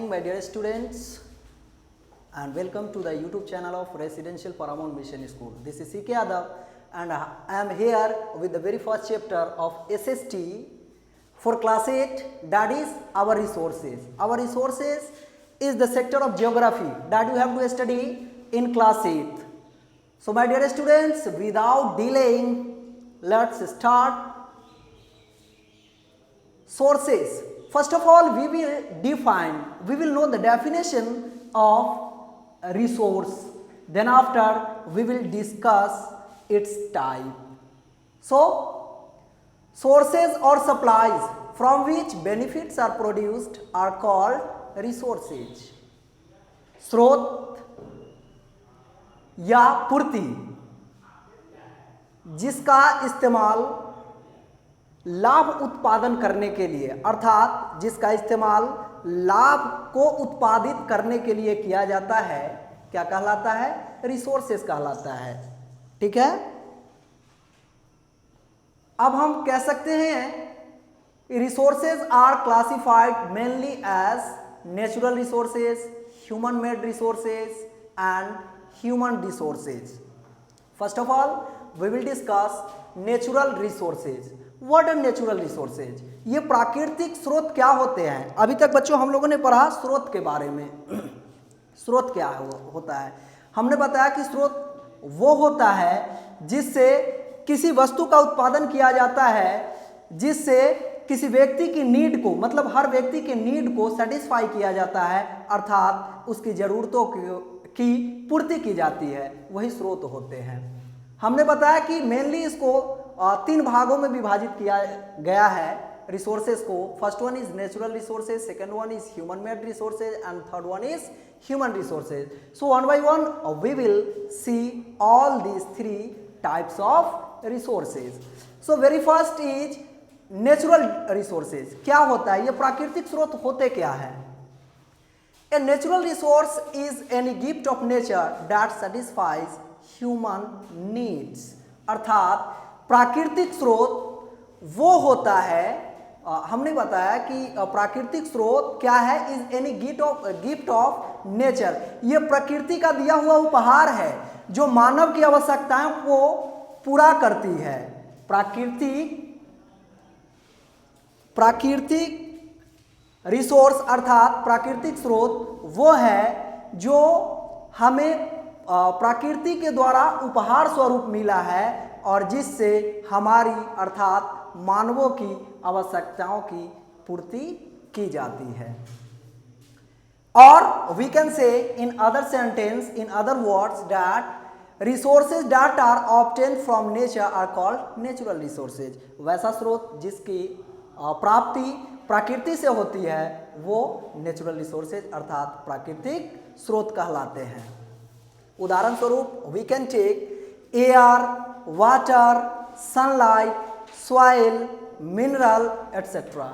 morning, my dear students, and welcome to the YouTube channel of Residential Paramount Mission School. This is C.K. Yadav, and I am here with the very first chapter of SST for class 8, that is our resources. Our resources is the sector of geography that you have to study in class 8. So my dear students, without delaying, let's start. Sources. First of all, we will know the definition of a resource. Then after, we will discuss its type. So, sources or supplies from which benefits are produced are called resources. स्रोत या पूर्ति जिसका इस्तेमाल लाभ उत्पादन करने के लिए, अर्थात जिसका इस्तेमाल लाभ को उत्पादित करने के लिए किया जाता है, क्या कहलाता है? रिसोर्सेस कहलाता है। ठीक है, अब हम कह सकते हैं resources are classified mainly as natural resources, human made resources and human resources. First of all we will discuss natural resources. What are natural resources? ये प्राकृतिक स्रोत क्या होते हैं? अभी तक बच्चों हम लोगों ने पढ़ा स्रोत के बारे में। स्रोत क्या होता है? हमने बताया कि स्रोत वो होता है जिससे किसी वस्तु का उत्पादन किया जाता है, जिससे किसी व्यक्ति की नीड को, मतलब हर व्यक्ति के नीड को सेटिस्फाई किया जाता है, अर्थात उसकी ज़रूरतों की पूर्ति की जाती है, वही स्रोत होते हैं। हमने बताया कि मेनली इसको 3 भागों में विभाजित किया गया है रिसोर्सेज को। First one is natural resources, second one is human made resources and third one is human resources. So one by one we will see all these 3 types of resources. So very first is natural resources. क्या होता है? ये प्राकृतिक स्रोत होते क्या है? A natural resource is any gift of nature that satisfies human needs. अर्थात प्राकृतिक स्रोत वो होता है, हमने बताया कि प्राकृतिक स्रोत क्या है? Is any gift of nature. ये प्रकृति का दिया हुआ उपहार है जो मानव की आवश्यकताओं को पूरा करती है। प्राकृतिक रिसोर्स अर्थात प्राकृतिक स्रोत वो है जो हमें प्रकृति के द्वारा उपहार स्वरूप मिला है और जिससे हमारी अर्थात मानवों की आवश्यकताओं की पूर्ति की जाती है। और we can say in other sentence, in other words, that resources that are obtain from nature are called natural resources. वैसा स्रोत जिसकी प्राप्ति प्रकृति से होती है वो नेचुरल रिसोर्सेज अर्थात प्राकृतिक स्रोत कहलाते हैं। उदाहरण स्वरूप we can take air, water, sunlight, soil, mineral etcetera.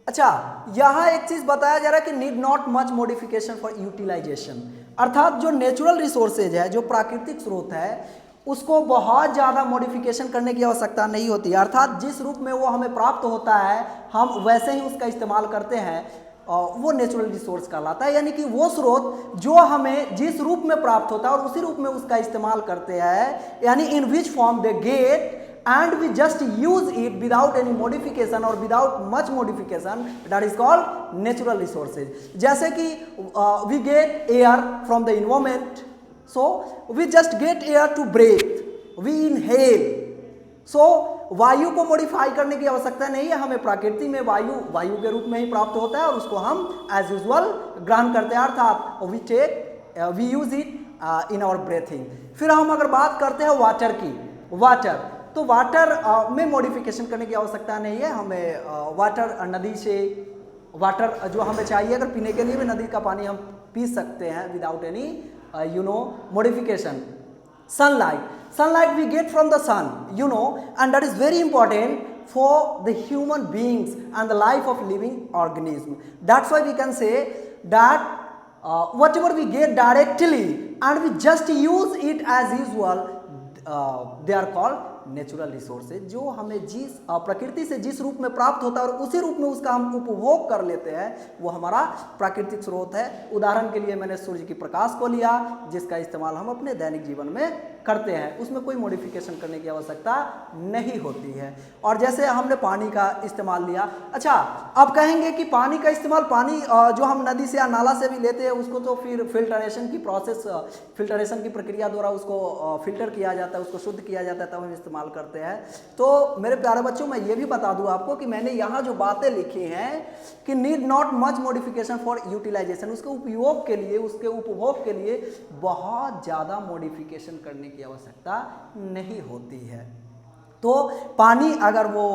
अच्छा, यहां एक चीज बताया जा रहा है कि need not much modification for utilisation. अर्थात जो नेचुरल रिसोर्सेज है, जो प्राकृतिक स्रोत है, उसको बहुत ज़्यादा मॉडिफिकेशन करने की आवश्यकता नहीं होती है। अर्थात जिस रूप में वो हमें प्राप्त होता है हम वैसे ही उसका इस्तेमाल करते हैं, वो नेचुरल रिसोर्स कहलाता है। यानी कि वो स्रोत जो हमें जिस रूप में प्राप्त होता है और उसी रूप में उसका इस्तेमाल करते हैं, यानी in which form they get and we just use it without any modification or without much modification, that is called natural resources. जैसे कि we get air from the environment, so we just get air to breathe, we inhale. so वायु को modify करने की आवश्यकता नहीं है, हमें प्रकृति में वायु के रूप में ही प्राप्त होता है और उसको हम एज यूजुअल ग्रहण करते हैं, अर्थात we use it in our breathing. फिर हम अगर बात करते हैं वाटर की, तो वाटर में मॉडिफिकेशन करने की आवश्यकता नहीं है। हमें वाटर नदी से, वाटर जो हमें चाहिए अगर पीने के लिए भी नदी का पानी हम पी सकते हैं without any modification. Sunlight we get from the sun, and that is very important for the human beings and the life of living organism. That's why we can say that whatever we get directly and we just use it as usual, they are called natural resources, जो हमें जिस प्रकृति से जिस रूप में प्राप्त होता है और उसी रूप में उसका हम उपभोग कर लेते हैं, वो हमारा प्राकृतिक स्रोत है। उदाहरण के लिए मैंने सूर्य की प्रकाश को लिया, जिसका इस्तेमाल हम अपने दैनिक जीवन में करते हैं, उसमें कोई मॉडिफिकेशन करने की आवश्यकता नहीं होती है। और जैसे हमने पानी का इस्तेमाल लिया, अच्छा अब कहेंगे कि पानी का इस्तेमाल, पानी जो हम नदी से या नाला से भी लेते हैं, उसको तो फिर फिल्टरेशन की प्रोसेस, फिल्टरेशन की प्रक्रिया द्वारा उसको फिल्टर किया जाता है, उसको शुद्ध किया जाता है, तब हम इस्तेमाल करते हैं। तो मेरे प्यारे बच्चों, मैं ये भी बता दूं आपको कि मैंने यहाँ जो बातें लिखी हैं कि need not much modification for utilisation, उसके उपयोग के लिए, उसके उपभोग के लिए बहुत ज़्यादा मॉडिफिकेशन करने की आवश्यकता नहीं होती है। तो पानी अगर वो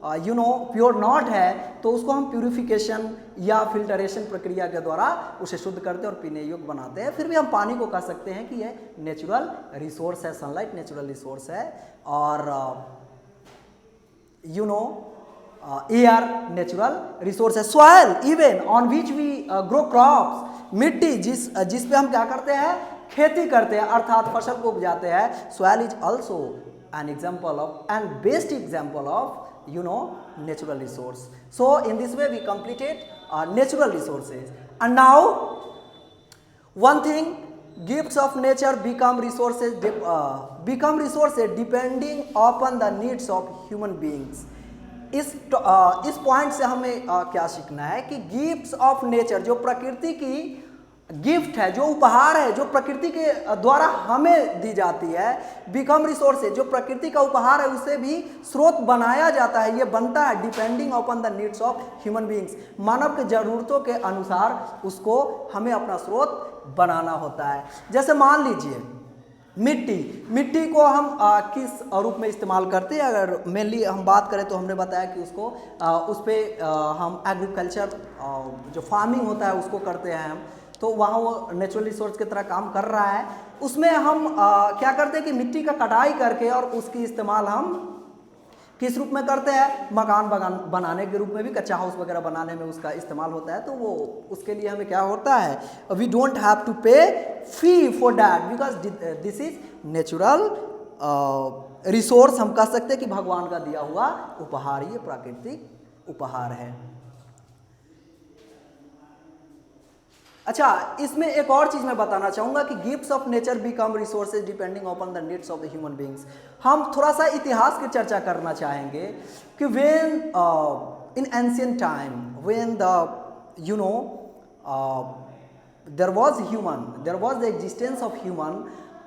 प्योर नॉट है, तो उसको हम प्यूरिफिकेशन या फिल्टरेशन प्रक्रिया के द्वारा उसे शुद्ध करते हैं और पीने योग्य बनाते हैं। फिर भी हम पानी को कह सकते हैं कि यह नेचुरल रिसोर्स है, सनलाइट नेचुरल रिसोर्स है। और एयर नेचुरल रिसोर्स है। Soil even on which we grow crops, मिट्टी जिस पे हम क्या करते हैं, खेती करते हैं, अर्थात फसल को उपजाते हैं। Soil is also an example of and best example of natural resource. So in this way we completed natural resources. And now one thing, gifts of nature become resources depending upon the needs of human beings. इस point से हमें क्या सीखना है कि gifts of nature, जो प्रकृति की गिफ्ट है, जो उपहार है, जो प्रकृति के द्वारा हमें दी जाती है, बिकम रिसोर्सेज, जो प्रकृति का उपहार है उसे भी स्रोत बनाया जाता है, ये बनता है depending upon the needs of human beings, मानव के जरूरतों के अनुसार उसको हमें अपना स्रोत बनाना होता है। जैसे मान लीजिए मिट्टी को हम किस रूप में इस्तेमाल करते हैं, अगर मेनली हम बात करें तो हमने बताया कि उसको उस पर हम एग्रीकल्चर जो फार्मिंग होता है उसको करते हैं हम, तो वहाँ वो नेचुरल रिसोर्स की तरह काम कर रहा है। उसमें हम क्या करते हैं कि मिट्टी का कटाई करके और उसकी इस्तेमाल हम किस रूप में करते हैं, मकान बनाने के रूप में भी, कच्चा हाउस वगैरह बनाने में उसका इस्तेमाल होता है। तो वो उसके लिए हमें क्या होता है, वी डोंट हैव टू पे fee for that because this is natural resource. हम कह सकते हैं कि भगवान का दिया हुआ उपहार, ये प्राकृतिक उपहार है। अच्छा, इसमें एक और चीज मैं बताना चाहूंगा कि gifts of nature become resources depending upon the needs of the human beings. हम थोड़ा सा इतिहास की चर्चा करना चाहेंगे कि when in ancient time when the there was the existence of human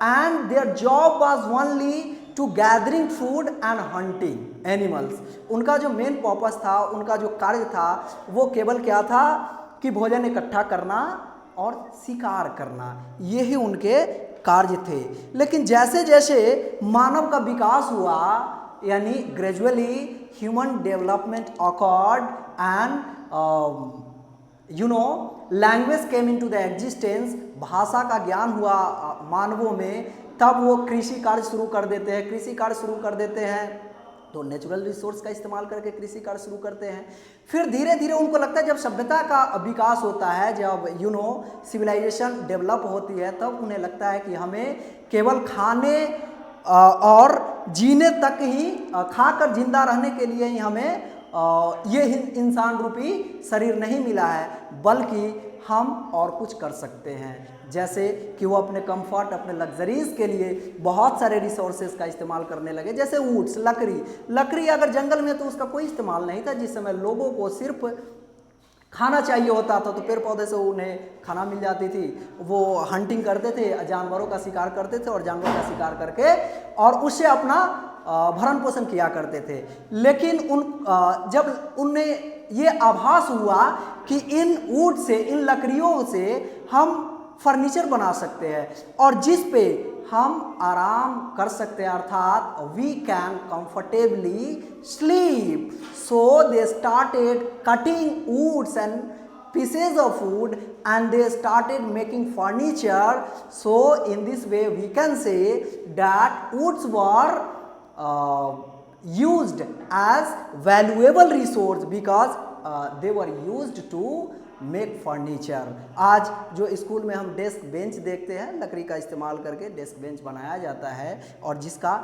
and their job was only to gathering food and hunting animals. उनका जो मेन पर्पस था, उनका जो कार्य था, वो केवल क्या था कि भोजन इकट्ठा करना और शिकार करना, यही उनके कार्य थे। लेकिन जैसे जैसे मानव का विकास हुआ, यानी gradually human development awkward and language came into the existence, भाषा का ज्ञान हुआ मानवों में, तब वो कृषि कार्य शुरू कर देते हैं। तो नेचुरल रिसोर्स का इस्तेमाल करके कृषि कार्य शुरू करते हैं। फिर धीरे धीरे उनको लगता है जब सभ्यता का विकास होता है, जब सिविलाइजेशन डेवलप होती है, तब उन्हें लगता है कि हमें केवल खाने और जीने तक ही, खाकर जिंदा रहने के लिए ही हमें ये इंसान रूपी शरीर नहीं मिला है, बल्कि हम और कुछ कर सकते हैं। जैसे कि वो अपने कंफर्ट, अपने लग्जरीज के लिए बहुत सारे रिसोर्सेज का इस्तेमाल करने लगे। जैसे वुड्स, लकड़ी अगर जंगल में तो उसका कोई इस्तेमाल नहीं था। जिस समय लोगों को सिर्फ खाना चाहिए होता था तो पेड़ पौधे से उन्हें खाना मिल जाती थी, वो हंटिंग करते थे, जानवरों का शिकार करते थे और जानवरों का शिकार करके और उससे अपना भरण पोषण किया करते थे। लेकिन जब उन्हें ये आभास हुआ कि इन वुड से, इन लकड़ियों से हम फर्नीचर बना सकते हैं और जिस पे हम आराम कर सकते हैं, अर्थात we can comfortably sleep. So they started cutting woods and pieces of wood and they started making furniture. So in this way we can say that woods were used as valuable resource because they were used to make furniture. आज जो school में हम desk bench देखते हैं, लकड़ी का इस्तेमाल करके डेस्क बेंच बनाया जाता है और जिसका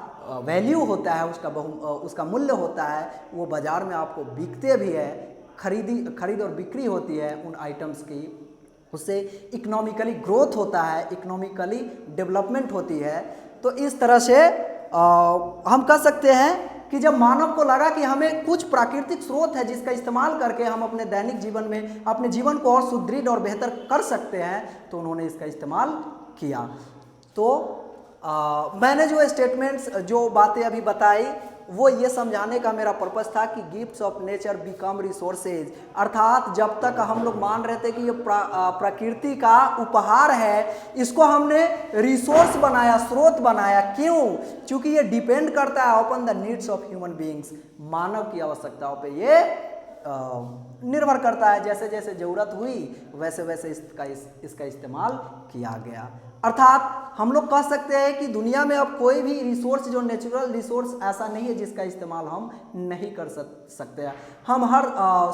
वैल्यू होता है, उसका मूल्य होता है, वो बाज़ार में आपको बिकते भी है, खरीद और बिक्री होती है उन आइटम्स की, उससे इकोनॉमिकली ग्रोथ होता है, इकोनॉमिकली डेवलपमेंट होती है। तो इस तरह से हम कह सकते हैं कि जब मानव को लगा कि हमें कुछ प्राकृतिक स्रोत है जिसका इस्तेमाल करके हम अपने दैनिक जीवन में अपने जीवन को और सुदृढ़ और बेहतर कर सकते हैं, तो उन्होंने इसका इस्तेमाल किया। तो मैंने जो स्टेटमेंट्स, जो बातें अभी बताई, वो ये समझाने का मेरा पर्पस था कि gifts of nature become resources, अर्थात जब तक हम लोग मान रहे थे कि ये प्रकृति का उपहार है, इसको हमने रिसोर्स बनाया, स्रोत बनाया। क्यों? क्योंकि ये डिपेंड करता है upon the needs of human beings, मानव की आवश्यकताओं पे ये निर्भर करता है। जैसे जैसे ज़रूरत हुई वैसे वैसे इसका इस्तेमाल किया गया। अर्थात हम लोग कह सकते हैं कि दुनिया में अब कोई भी रिसोर्स, जो नेचुरल रिसोर्स, ऐसा नहीं है जिसका इस्तेमाल हम नहीं कर सकते हैं। हम हर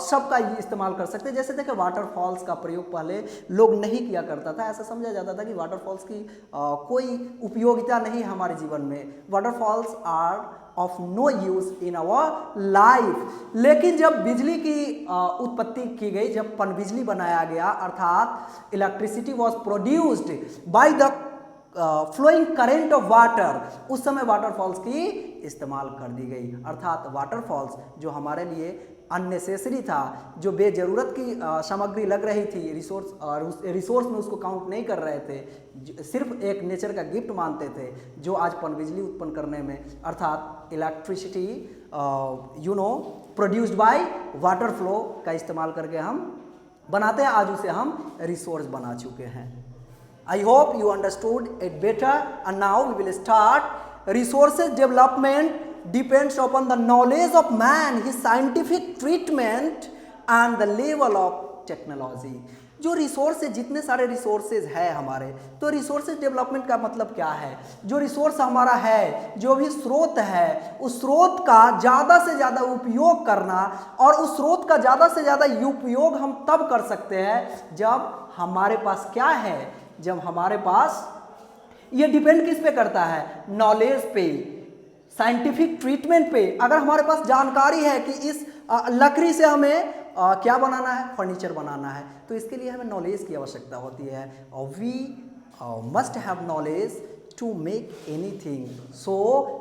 सब का इस्तेमाल कर सकते हैं। जैसे देखें, वाटरफॉल्स का प्रयोग पहले लोग नहीं किया करता था, ऐसा समझा जाता था कि वाटरफॉल्स की कोई उपयोगिता नहीं है हमारे जीवन में। Waterfalls are of no use in our life. लेकिन जब बिजली की उत्पत्ति की गई, जब पनबिजली बनाया गया, अर्थात electricity was produced by the flowing current of water, उस समय वाटरफॉल्स की इस्तेमाल कर दी गई। अर्थात वाटरफॉल्स जो हमारे लिए अननेसेसरी था, जो बेजरूरत की सामग्री लग रही थी, रिसोर्स में उसको काउंट नहीं कर रहे थे, सिर्फ एक नेचर का गिफ्ट मानते थे, जो आज पनबिजली उत्पन्न करने में, अर्थात electricity produced by water flow का इस्तेमाल करके हम बनाते हैं, आज उसे हम रिसोर्स बना चुके हैं। I hope you understood it better, and now we will start. Resources development depends upon the knowledge of man, his scientific treatment and the level of technology. जो रिसोर्सेज, जितने सारे रिसोर्सेज है हमारे, तो रिसोर्सेज डेवलपमेंट का मतलब क्या है? जो रिसोर्स हमारा है, जो भी स्रोत है, उस स्रोत का ज़्यादा से ज़्यादा उपयोग करना, और उस स्रोत का ज़्यादा से ज़्यादा उपयोग हम तब कर सकते हैं जब हमारे पास क्या है, जब हमारे पास, ये डिपेंड किस पे करता है? नॉलेज पे, साइंटिफिक ट्रीटमेंट पे। अगर हमारे पास जानकारी है कि इस लकड़ी से हमें क्या बनाना है, फर्नीचर बनाना है, तो इसके लिए हमें नॉलेज की आवश्यकता होती है। We must have knowledge to make anything. So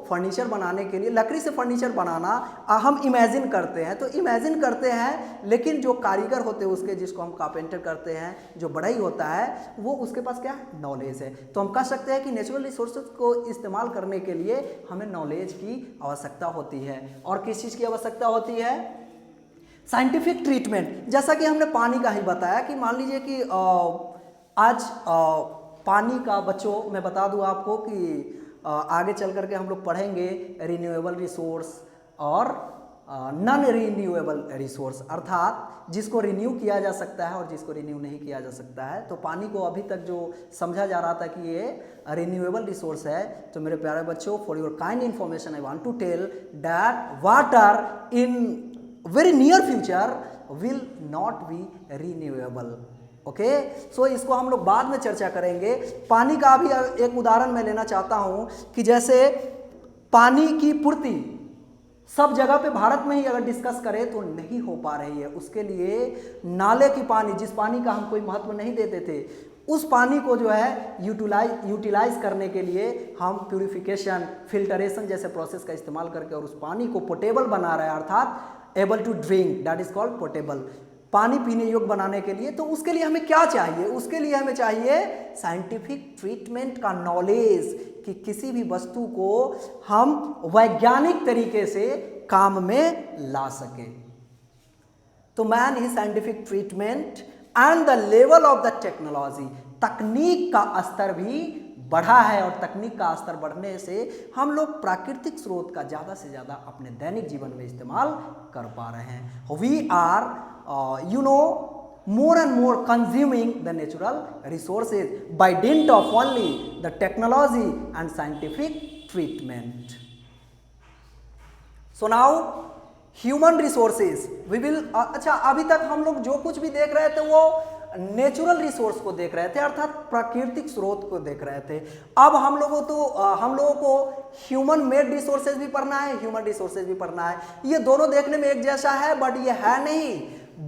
furniture बनाने के लिए, लकड़ी से फर्नीचर बनाना हम इमेजिन करते हैं, तो इमेजिन करते हैं, लेकिन जो कारीगर होते हैं उसके, जिसको हम कारपेंटर करते हैं, जो बढ़ई होता है, वो उसके पास क्या है? नॉलेज है। तो हम कह सकते हैं कि नेचुरल रिसोर्सेज को इस्तेमाल करने के लिए हमें नॉलेज की आवश्यकता होती है। और किस चीज़ की आवश्यकता होती है? Scientific treatment. जैसा कि हमने पानी का ही बताया कि मान लीजिए कि आज पानी का, बच्चों मैं बता दूं आपको कि आगे चल करके हम लोग पढ़ेंगे रिन्यूएबल रिसोर्स और नॉन रिन्यूएबल रिसोर्स, अर्थात जिसको रिन्यू किया जा सकता है और जिसको रिन्यू नहीं किया जा सकता है। तो पानी को अभी तक जो समझा जा रहा था कि ये रिन्यूएबल रिसोर्स है, तो मेरे प्यारे बच्चों, for your kind information I want to tell that water in very near future will not be renewable. Okay, so इसको हम लोग बाद में चर्चा करेंगे। पानी का भी एक उदाहरण मैं लेना चाहता हूं कि जैसे पानी की पूर्ति सब जगह पे भारत में ही अगर डिस्कस करें तो नहीं हो पा रही है। उसके लिए नाले की पानी, जिस पानी का हम कोई महत्व नहीं देते थे, उस पानी को जो है यूटिलाइज करने के लिए हम प्यूरिफिकेशन, फिल्टरेशन जैसे प्रोसेस का इस्तेमाल करके और उस पानी को पोर्टेबल बना रहे हैं, अर्थात able to drink, that is called portable, पानी पीने योग्य बनाने के लिए। तो उसके लिए हमें क्या चाहिए? उसके लिए हमें चाहिए साइंटिफिक ट्रीटमेंट का नॉलेज, कि किसी भी वस्तु को हम वैज्ञानिक तरीके से काम में ला सके। तो man he scientific treatment and the level of the technology, तकनीक का स्तर भी बढ़ा है, और तकनीक का स्तर बढ़ने से हम लोग प्राकृतिक स्रोत का ज़्यादा से ज़्यादा अपने दैनिक जीवन में इस्तेमाल कर पा रहे हैं। We are more and more consuming the natural resources by dint of only the technology and scientific treatment. So now human resources we will, अच्छा अभी तक हम लोग जो कुछ भी देख रहे थे वो नेचुरल रिसोर्स को देख रहे थे, अर्थात प्राकृतिक स्रोत को देख रहे थे। अब हम लोगों को ह्यूमन मेड रिसोर्सेज भी पढ़ना है, ह्यूमन रिसोर्सेज भी पढ़ना है। ये दोनों देखने में एक जैसा है बट ये है नहीं,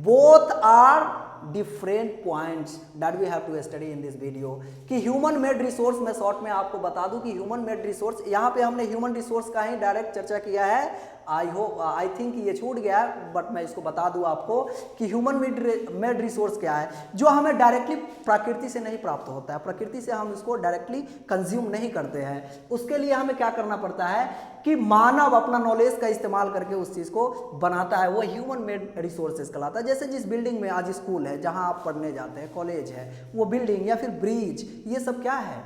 both are different points that we have to study in this video. कि ह्यूमन मेड रिसोर्स, मैं शॉर्ट में आपको बता दूं कि ह्यूमन मेड रिसोर्स, यहाँ पे हमने ह्यूमन रिसोर्स का ही डायरेक्ट चर्चा किया है। आई थिंक ये छूट गया है बट मैं इसको बता दूं आपको कि ह्यूमन मेड रिसोर्स क्या है, जो हमें डायरेक्टली प्रकृति से नहीं प्राप्त होता है, प्रकृति से हम इसको डायरेक्टली कंज्यूम नहीं करते हैं। उसके लिए हमें क्या करना पड़ता है कि मानव अपना नॉलेज का इस्तेमाल करके उस चीज़ को बनाता है, वो ह्यूमन मेड रिसोर्सेज कहलाता है। जैसे जिस बिल्डिंग में आज स्कूल है, जहाँ आप पढ़ने जाते हैं, कॉलेज है, वो बिल्डिंग या फिर ब्रिज, ये सब क्या है,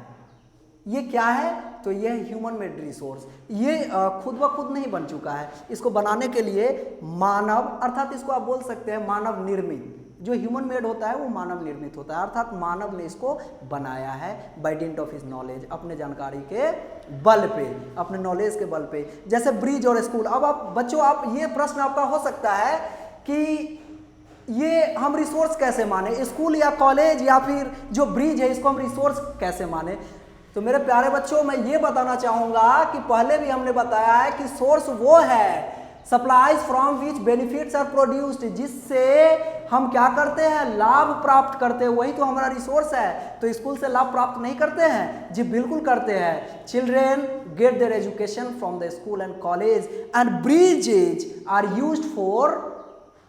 ये क्या है, तो ये ह्यूमन मेड रिसोर्स। ये खुद ब खुद नहीं बन चुका है, इसको बनाने के लिए मानव, अर्थात इसको आप बोल सकते हैं मानव निर्मित। जो ह्यूमन मेड होता है वो मानव निर्मित होता है, अर्थात मानव ने इसको बनाया है by dint of his knowledge, अपने जानकारी के बल पे, अपने नॉलेज के बल पे। जैसे ब्रिज और स्कूल। अब आप बच्चों, आप ये प्रश्न आपका हो सकता है कि ये हम रिसोर्स कैसे माने, स्कूल या कॉलेज या फिर जो ब्रिज है इसको हम रिसोर्स कैसे माने। तो मेरे प्यारे बच्चों, मैं ये बताना चाहूंगा कि पहले भी हमने बताया है कि सोर्स वो है supplies from which benefits are produced, जिससे हम क्या करते हैं, लाभ प्राप्त करते हैं, वही तो हमारा रिसोर्स है। तो स्कूल से लाभ प्राप्त नहीं करते हैं? जी बिल्कुल करते हैं। Children get their education from the school and college and bridges are used for,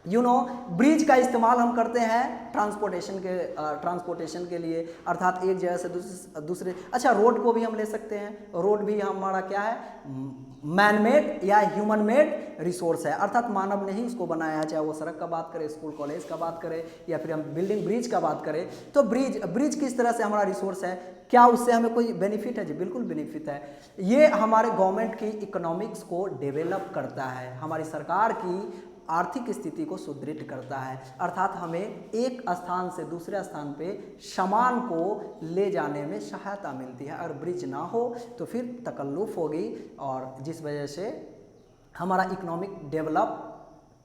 bridge का इस्तेमाल हम करते हैं ट्रांसपोर्टेशन के लिए, अर्थात एक जगह से दूसरे। अच्छा, रोड को भी हम ले सकते हैं, रोड भी हमारा क्या है, मैन मेड या ह्यूमन मेड रिसोर्स है, अर्थात मानव ने ही उसको बनाया है। चाहे वो सड़क का बात करें, स्कूल कॉलेज का बात करें, या फिर हम बिल्डिंग ब्रिज का बात करें, तो ब्रिज किस तरह से हमारा रिसोर्स है, क्या उससे हमें कोई बेनिफिट है? जी बिल्कुल बेनिफिट है। ये हमारे गवर्नमेंट की इकोनॉमिक्स को डेवलप करता है, हमारी सरकार की आर्थिक स्थिति को सुदृढ़ करता है, अर्थात हमें एक स्थान से दूसरे स्थान पे सामान को ले जाने में सहायता मिलती है। अगर ब्रिज ना हो तो फिर तकल्लुफ़ होगी, और जिस वजह से हमारा economic develop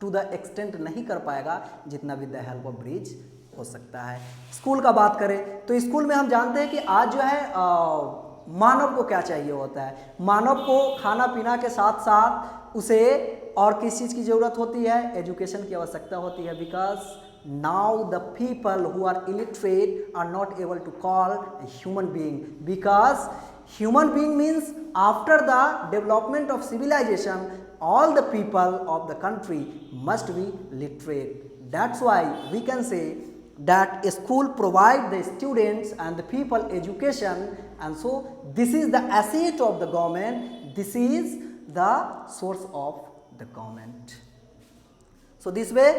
to the extent नहीं कर पाएगा जितना with the help of bridge हो सकता है। स्कूल का बात करें तो स्कूल में हम जानते हैं कि आज जो है मानव को क्या चाहिए होता है, मानव को खाना पीना के साथ साथ उसे और किस चीज़ की ज़रूरत होती है, एजुकेशन की आवश्यकता होती है। Because now the people who are illiterate are not able to call human being, because human being means after the development of civilisation all the people of the country must be literate. That's why we can say that a school provide the students and the people education, and so this is the asset of the government, this is the source of the government. So this way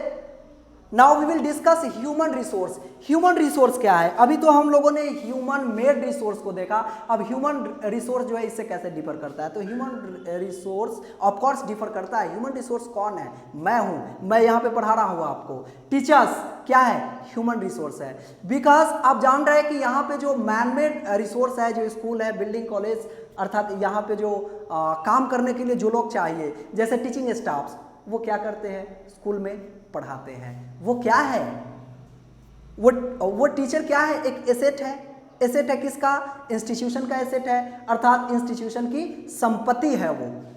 now we will discuss human resource. Human resource क्या है? अभी तो हम लोगों ने human made resource को देखा, अब ह्यूमन रिसोर्स जो है इससे कैसे डिफर करता है। तो human resource of course differ करता है। ह्यूमन रिसोर्स कौन है? मैं हूं, मैं यहाँ पे पढ़ा रहा हूँ आपको। टीचर्स क्या है? ह्यूमन रिसोर्स है। बिकॉज आप जान रहे हैं कि यहाँ पे जो मैन मेड रिसोर्स है, जो स्कूल है, बिल्डिंग, कॉलेज, अर्थात यहाँ पे जो काम करने के लिए जो लोग चाहिए, जैसे टीचिंग स्टाफ्स, वो क्या करते हैं? स्कूल में पढ़ाते हैं। वो क्या है? वो टीचर क्या है? एक एसेट है। एसेट है किसका? इंस्टीट्यूशन का एसेट है, अर्थात इंस्टीट्यूशन की संपत्ति है।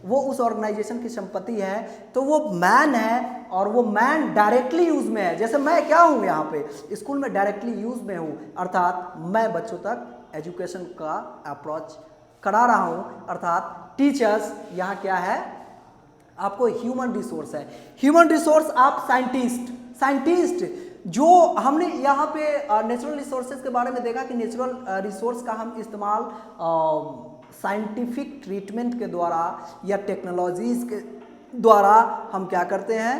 वो उस ऑर्गेनाइजेशन की संपत्ति है। तो वो मैन है, और वो मैन डायरेक्टली यूज में है। जैसे मैं क्या हूँ यहाँ पे स्कूल में डायरेक्टली यूज में हूँ, अर्थात मैं बच्चों तक एजुकेशन का अप्रोच करा रहा हूँ, अर्थात टीचर्स यहाँ क्या है? आपको ह्यूमन रिसोर्स है। ह्यूमन रिसोर्स आप साइंटिस्ट जो हमने यहाँ पे नेचुरल रिसोर्सेज के बारे में देखा कि नेचुरल रिसोर्स का हम इस्तेमाल साइंटिफिक ट्रीटमेंट के द्वारा या टेक्नोलॉजीज के द्वारा हम क्या करते हैं?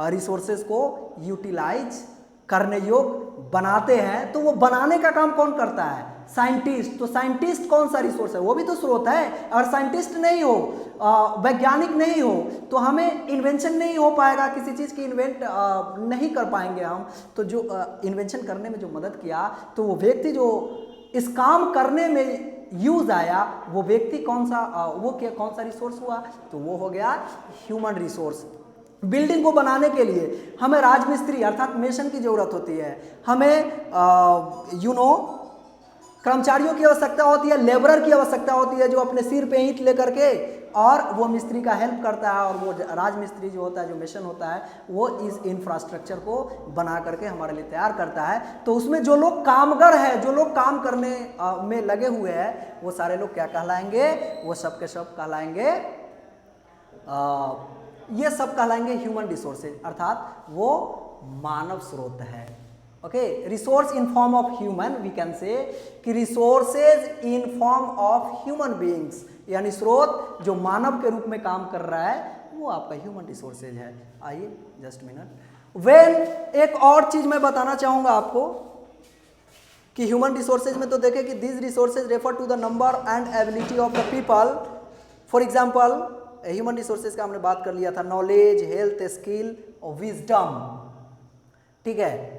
रिसोर्सेज को यूटिलाइज करने योग्य बनाते हैं। तो वो बनाने का काम कौन करता है? साइंटिस्ट। तो साइंटिस्ट कौन सा रिसोर्स है? वो भी तो स्रोत है। अगर साइंटिस्ट नहीं हो, वैज्ञानिक नहीं हो, तो हमें इन्वेंशन नहीं हो पाएगा, किसी चीज़ की इन्वेंट नहीं कर पाएंगे हम। तो जो इन्वेंशन करने में जो मदद किया, तो वो व्यक्ति जो इस काम करने में यूज आया, वो व्यक्ति कौन सा रिसोर्स हुआ? तो वो हो गया ह्यूमन रिसोर्स। बिल्डिंग को बनाने के लिए हमें राजमिस्त्री अर्थात मेसन की जरूरत होती है, हमें कर्मचारियों की आवश्यकता होती है, लेबरर की आवश्यकता होती है जो अपने सिर पे ईंट लेकर के और वो मिस्त्री का हेल्प करता है, और वो राजमिस्त्री जो होता है, जो मेसन होता है, वो इस इंफ्रास्ट्रक्चर को बना करके हमारे लिए तैयार करता है। तो उसमें जो लोग कामगर है, जो लोग काम करने में लगे हुए हैं, वो सारे लोग क्या कहलाएंगे? वो सब के सब कहलाएंगे, ये सब कहलाएंगे ह्यूमन रिसोर्सेज, अर्थात वो मानव स्रोत है। Okay, resource in form of human, we can say कि resources in form of human beings, यानी स्रोत जो मानव के रूप में काम कर रहा है वो आपका ह्यूमन रिसोर्सेज है। आइए जस्ट मिनट। वेन एक और चीज मैं बताना चाहूंगा आपको कि ह्यूमन रिसोर्सेज में तो देखें कि this resources refer to the number and ability of the people. For example human resources का हमने बात कर लिया था, नॉलेज, हेल्थ, स्किल और विजडम। ठीक है,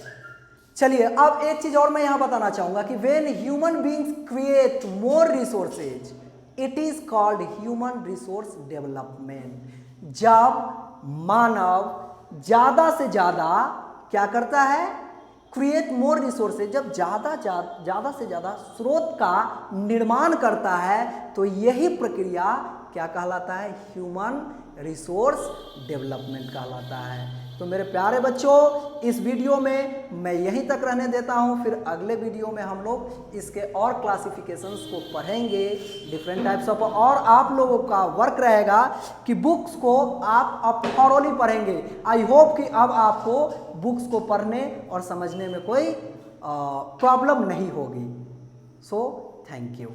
चलिए अब एक चीज और मैं यहां बताना चाहूंगा कि when human beings create more resources it is called human resource development. जब मानव ज्यादा से ज्यादा क्या करता है? क्रिएट मोर रिसोर्सेज, जब ज्यादा से ज्यादा स्रोत का निर्माण करता है तो यही प्रक्रिया क्या कहलाता है? ह्यूमन रिसोर्स डेवलपमेंट कहलाता है। तो मेरे प्यारे बच्चों, इस वीडियो में मैं यहीं तक रहने देता हूं, फिर अगले वीडियो में हम लोग इसके और क्लासिफिकेशंस को पढ़ेंगे, डिफरेंट टाइप्स ऑफ, और आप लोगों का वर्क रहेगा कि बुक्स को आप अब थॉरोली पढ़ेंगे। आई होप कि अब आपको बुक्स को पढ़ने और समझने में कोई प्रॉब्लम नहीं होगी। So thank you.